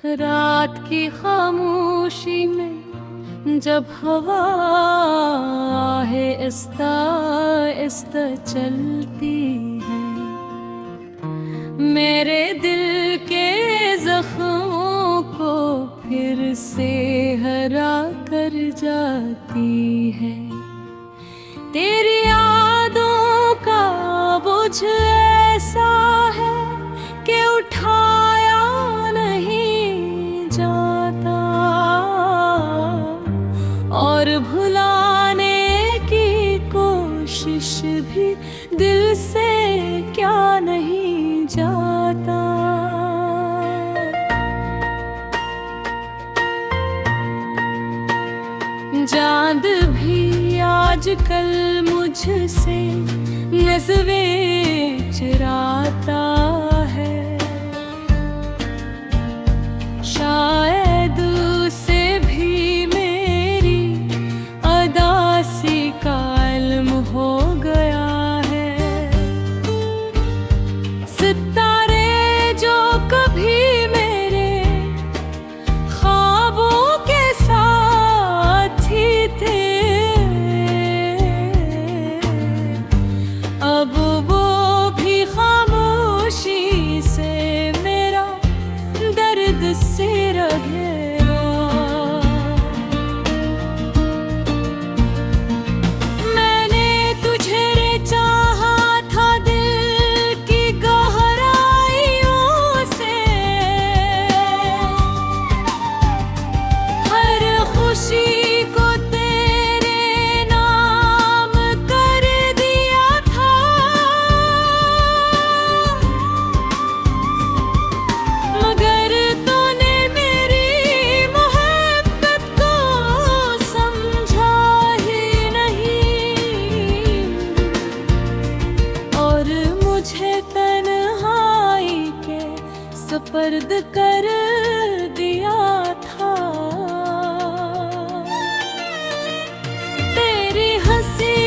रात की खामोशी में जब हवा है आहिस्ता आहिस्ता चलती है, मेरे दिल के जख्मों को फिर से हरा कर जाती है। तेरी यादों का बोझ ऐसा है कि उठाया नहीं जाता, और भुलाने की कोशिश भी दिल से क्या नहीं जाता। चांद भी आजकल मुझसे नज़रें चुराता है, शायद उसे भी मेरी अदासी का इल्म हो गया है। सितारे जो कभी मेरे ख्वाबों के साथ ही थे, अब वो भी खामोशी से मेरा दर्द से रहेगा। मैंने तुझे चाहा था दिल की गहराइयों से, हर खुशी को तेरे नाम कर दिया था, मगर तूने मेरी मोहब्बत को समझा ही नहीं, और मुझे तन्हाई के सुपर्द कर दिया था। तेरी हंसी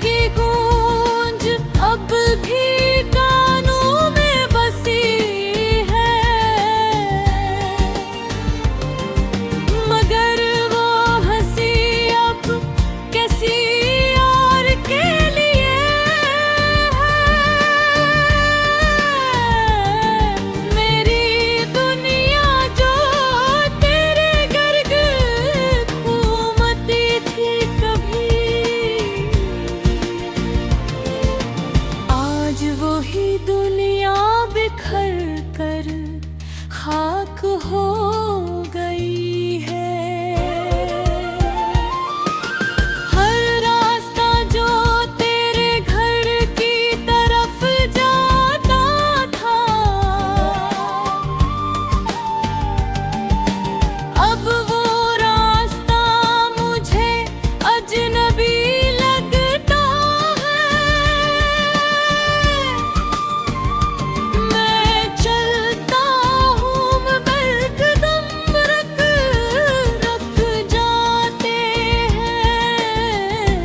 की गूंज अब भी कानों में बसी है, मगर वो हंसी अब किसी और के लिए है। मेरी दुनिया जो तेरे गर्द घूमती थी कभी, आज वही दुनिया बिखर कर खाक हो गई है। हर रास्ता जो तेरे घर की तरफ जाता था, अब वो रास्ता मुझे अजनबी लगता है। मैं चलता हूँ मगर कदम रख रख जाते हैं,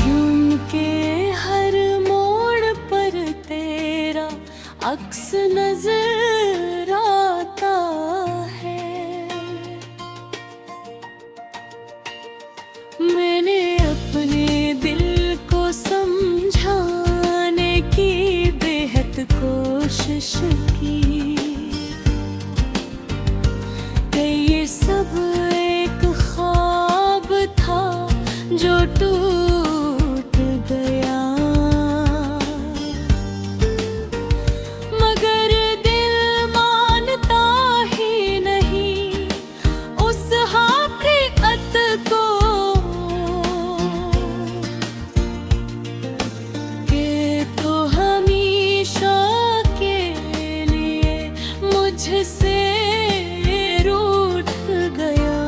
क्योंकि हर मोड़ पर तेरा अक्स नजर आता है। मैंने अपने दिल को समझाने की बेहद कोशिश की, कि ये सब एक ख्वाब था जो टूट गया, मगर दिल मानता ही नहीं उस हकीकत को, कि तो हमेशा के लिए मुझसे रूठ गया।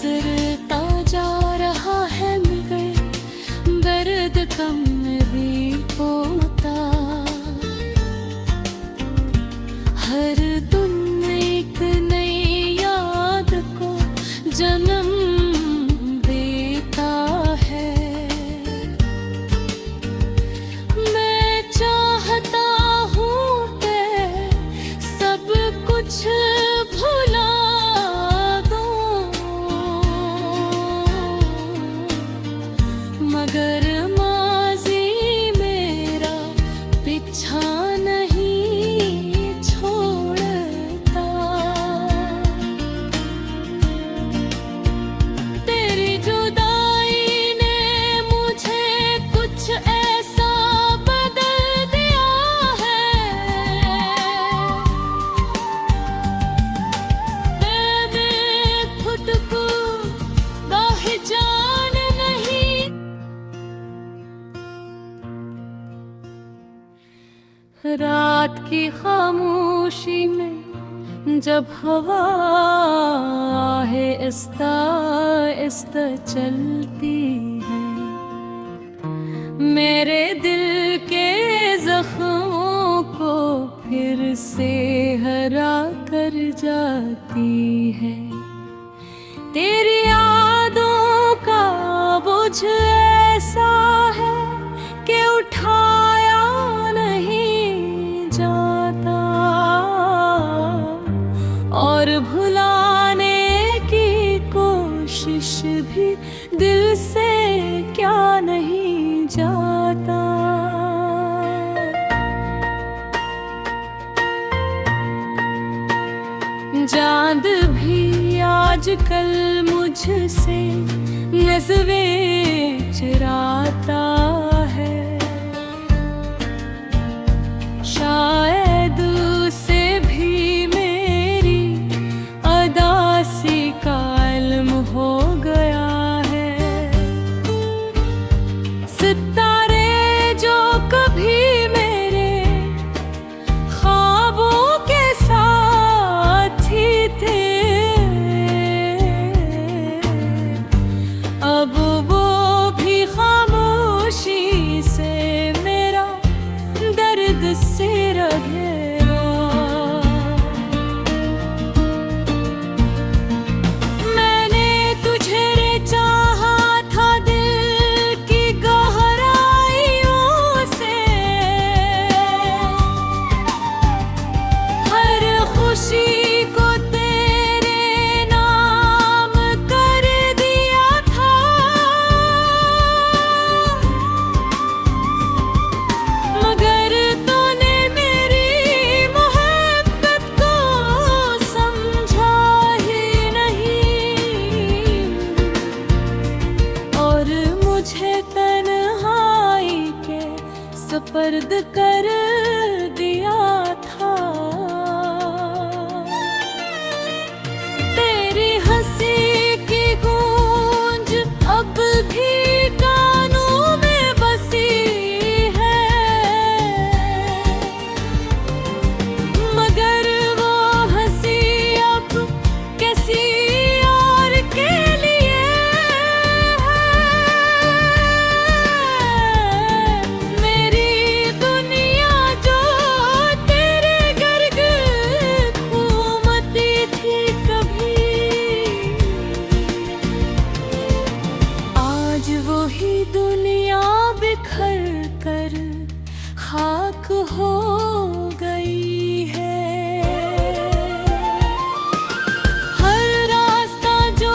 गुजरता जा रहा है मगर दर्द कम नहीं होता। हर दिन एक नई याद को जन्म देता है। मैं चाहता हूँ कि सब कुछ भुला दूँ, मगर माज़ी मेरा पीछा नहीं छोड़ता। तेरी जुदाई ने मुझे कुछ ऐसा बदल दिया है, मैंने खुद को पहचान नहीं। रात की खामोशी में जब हवा आहिस्ता आहिस्ता चलती है, मेरे दिल के जख्मों को फिर से हरा कर जाती है। तेरी यादों का बोझ ऐसा है कि उठाया नहीं जाता, और भुलाने की कोशिश भी दिल से क्या नहीं जाता। चांद भी आजकल मुझसे नज़रें चुराता है, शायद उसे भी मेरी अदासी का इल्म हो गया है। सितारे जो कभी मेरे ख्वाबों के साथी थे, अब वो भी खामोशी से मेरा दर्द से रगेरा। मैंने तुझे चाहा था दिल की गहराइयों से, हर खुशी को तेरे नाम कर दिया था, मगर तूने मेरी मोहब्बत को समझा ही नहीं, और मुझे तन्हाई के सुपर्द कर दिया था। तेरी हंसी की गूंज अब भी कानों में बसी है, मगर वो हंसी अब किसी और के लिए है। मेरी दुनिया जो तेरे गर्ग घूमती थी कभी, आज वही दुनिया बिखर कर खाक हो गई है। हर रास्ता जो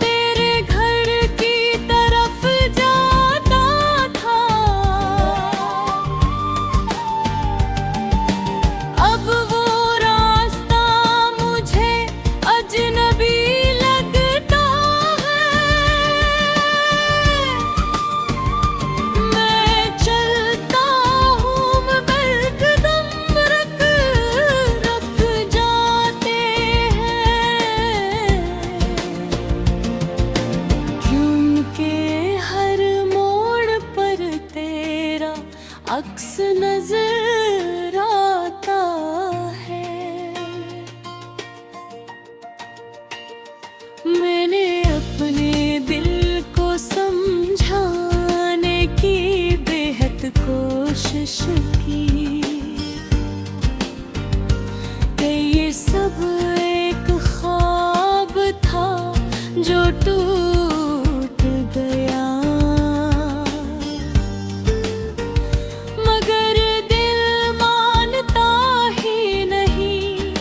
तेरे घर की तरफ जाता था, अब वो रास्ता मुझे अजनबी लगता है। मैं चलता हूँ मगर कदम रख रख जाते हैं, क्योंकि हर मोड़ पर तेरा अक्स नजर आता है। मैंने कोशिश की। ये सब एक ख्वाब था जो टूट गया, मगर दिल मानता ही नहीं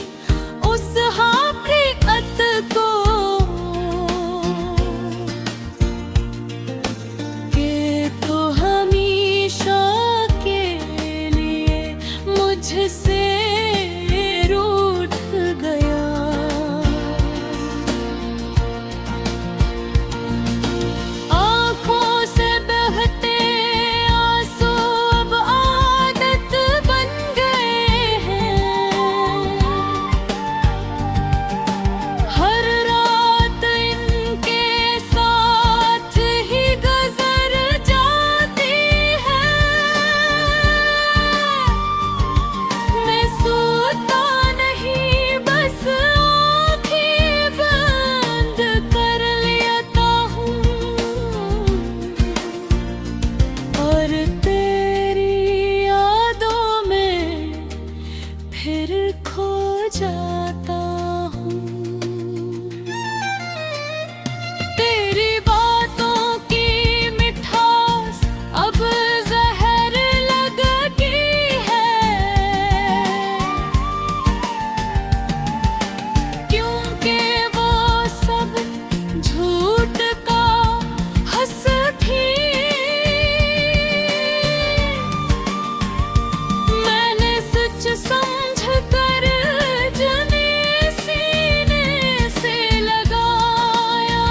उस हकीकत को कि तो हमेशा के लिए मुझसे फिर खो जाता हूँ। तेरी बातों की मिठास अब जहर लगती है, क्योंकि वो सब झूठ का हंस थी। मैंने सच समझ कर जने सीने से लगाया,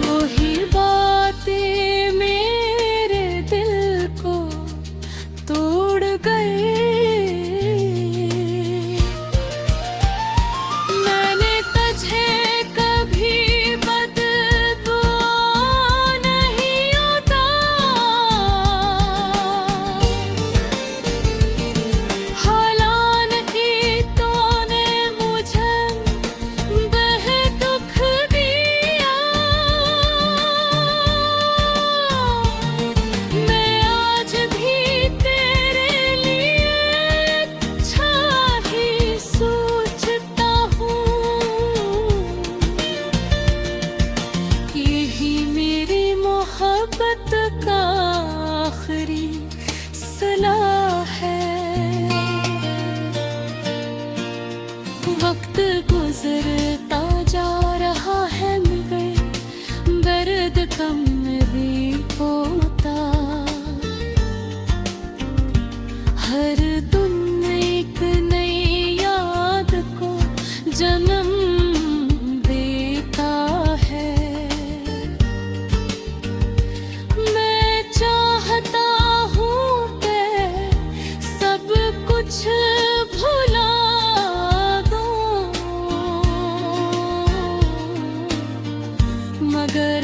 वही बातें मेरे दिल को तोड़ गए। मैंने तुझे कभी बददुआ नहीं होता, मोहब्बत का आखिरी सलाह है। वक्त गुजरता जा रहा है मगर दर्द कम भी होता। हर दिन एक नई याद को जन्म देता है। चाहता हूँ कि सब कुछ भुला दूँ, मगर